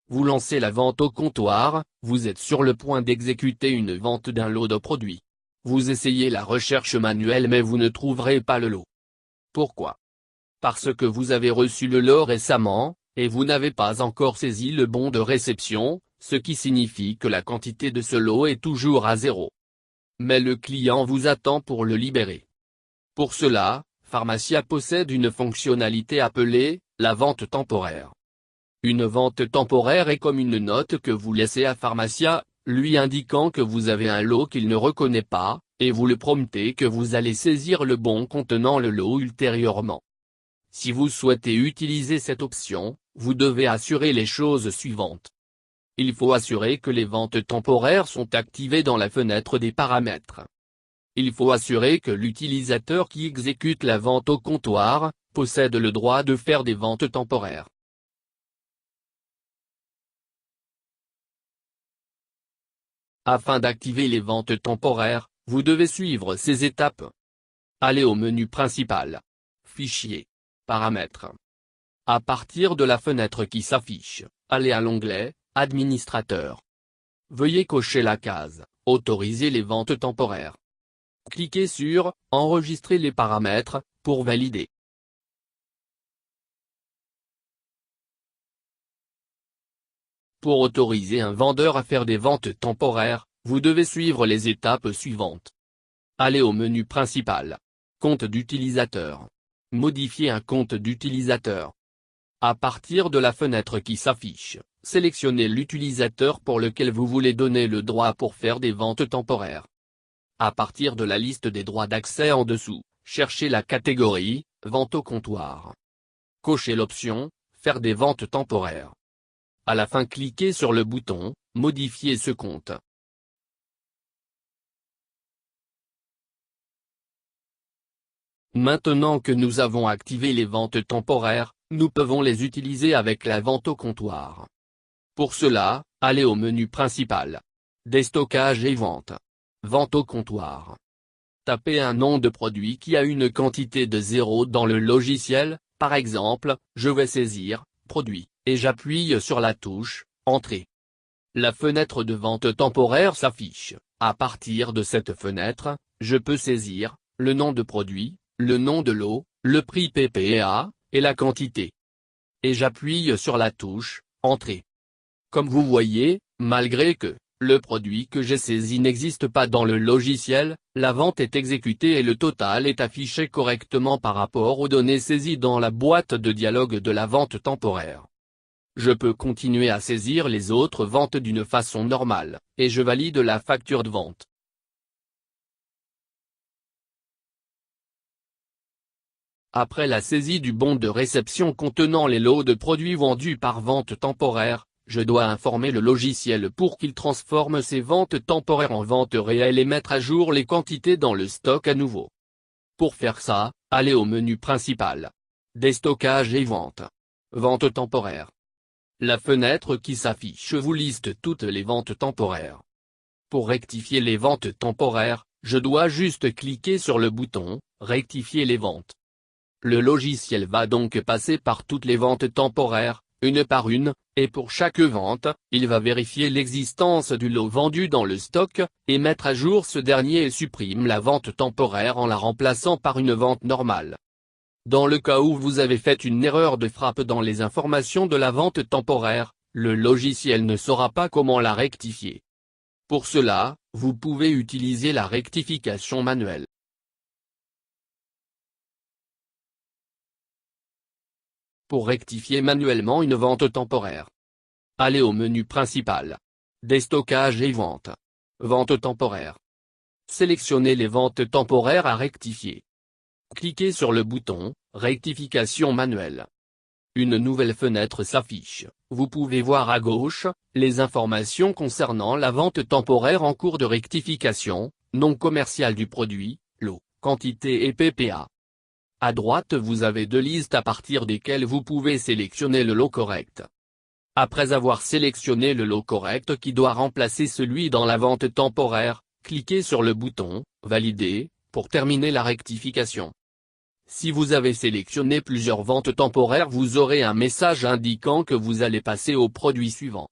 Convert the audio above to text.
Vous lancez la vente au comptoir, vous êtes sur le point d'exécuter une vente d'un lot de produits. Vous essayez la recherche manuelle mais vous ne trouverez pas le lot. Pourquoi? Parce que vous avez reçu le lot récemment, et vous n'avez pas encore saisi le bon de réception, ce qui signifie que la quantité de ce lot est toujours à zéro. Mais le client vous attend pour le libérer. Pour cela, Pharmacia possède une fonctionnalité appelée la vente temporaire. Une vente temporaire est comme une note que vous laissez à Pharmacia, lui indiquant que vous avez un lot qu'il ne reconnaît pas, et vous le promettez que vous allez saisir le bon contenant le lot ultérieurement. Si vous souhaitez utiliser cette option, vous devez assurer les choses suivantes. Il faut assurer que les ventes temporaires sont activées dans la fenêtre des paramètres. Il faut assurer que l'utilisateur qui exécute la vente au comptoir possède le droit de faire des ventes temporaires. Afin d'activer les ventes temporaires, vous devez suivre ces étapes. Allez au menu principal. Fichier. Paramètres. À partir de la fenêtre qui s'affiche, allez à l'onglet « Administrateur ». Veuillez cocher la case « Autoriser les ventes temporaires ». Cliquez sur « Enregistrer les paramètres » pour valider. Pour autoriser un vendeur à faire des ventes temporaires, vous devez suivre les étapes suivantes. Allez au menu principal. Compte d'utilisateur. Modifier un compte d'utilisateur. À partir de la fenêtre qui s'affiche, sélectionnez l'utilisateur pour lequel vous voulez donner le droit pour faire des ventes temporaires. À partir de la liste des droits d'accès en dessous, cherchez la catégorie « Vente au comptoir ». Cochez l'option « Faire des ventes temporaires ». À la fin, cliquez sur le bouton « Modifier ce compte ». Maintenant que nous avons activé les ventes temporaires, nous pouvons les utiliser avec la vente au comptoir. Pour cela, allez au menu principal. Déstockage et vente. Vente au comptoir. Tapez un nom de produit qui a une quantité de 0 dans le logiciel, par exemple, je vais saisir, produit, et j'appuie sur la touche, Entrée. La fenêtre de vente temporaire s'affiche. À partir de cette fenêtre, je peux saisir, le nom de produit, le nom de lot, le prix PPA, et la quantité. Et j'appuie sur la touche « Entrée ». Comme vous voyez, malgré que le produit que j'ai saisi n'existe pas dans le logiciel, la vente est exécutée et le total est affiché correctement par rapport aux données saisies dans la boîte de dialogue de la vente temporaire. Je peux continuer à saisir les autres ventes d'une façon normale, et je valide la facture de vente. Après la saisie du bon de réception contenant les lots de produits vendus par vente temporaire, je dois informer le logiciel pour qu'il transforme ces ventes temporaires en ventes réelles et mettre à jour les quantités dans le stock à nouveau. Pour faire ça, allez au menu principal. Déstockage et vente. Vente temporaire. La fenêtre qui s'affiche vous liste toutes les ventes temporaires. Pour rectifier les ventes temporaires, je dois juste cliquer sur le bouton « Rectifier les ventes ». Le logiciel va donc passer par toutes les ventes temporaires, une par une, et pour chaque vente, il va vérifier l'existence du lot vendu dans le stock, et mettre à jour ce dernier et supprime la vente temporaire en la remplaçant par une vente normale. Dans le cas où vous avez fait une erreur de frappe dans les informations de la vente temporaire, le logiciel ne saura pas comment la rectifier. Pour cela, vous pouvez utiliser la rectification manuelle. Pour rectifier manuellement une vente temporaire, allez au menu principal. Déstockage et vente. Vente temporaire. Sélectionnez les ventes temporaires à rectifier. Cliquez sur le bouton « Rectification manuelle ». Une nouvelle fenêtre s'affiche. Vous pouvez voir à gauche les informations concernant la vente temporaire en cours de rectification, nom commercial du produit, lot, quantité et PPA. À droite vous avez deux listes à partir desquelles vous pouvez sélectionner le lot correct. Après avoir sélectionné le lot correct qui doit remplacer celui dans la vente temporaire, cliquez sur le bouton « Valider » pour terminer la rectification. Si vous avez sélectionné plusieurs ventes temporaires, vous aurez un message indiquant que vous allez passer au produit suivant.